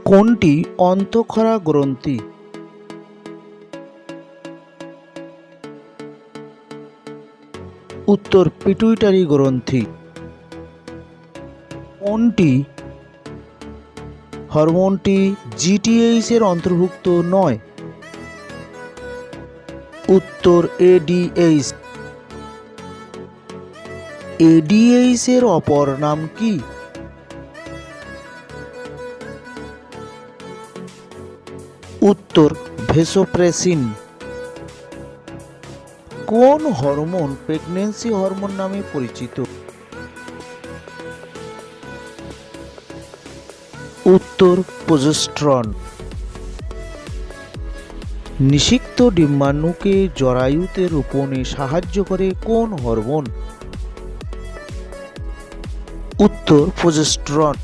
কোনটি অন্তঃক্ষরা গ্রন্থি? উত্তর পিটুইটারি গ্রন্থি। কোনটি হরমোনটি জিটিএইচ এর অন্তর্ভুক্ত নয়? উত্তর এডিএইচ। এডিএইচ এর অপর নাম কি? উত্তর ভেসোপ্রেসিন। কোন হরমোন প্রেগন্যান্সি হরমোন নামে পরিচিত? উত্তর প্রোজেস্টেরন। নিষিক্ত ডিম্বাণুকে জরায়ুতে রোপণে সাহায্য করে কোন হরমোন? উত্তর প্রোজেস্টেরন।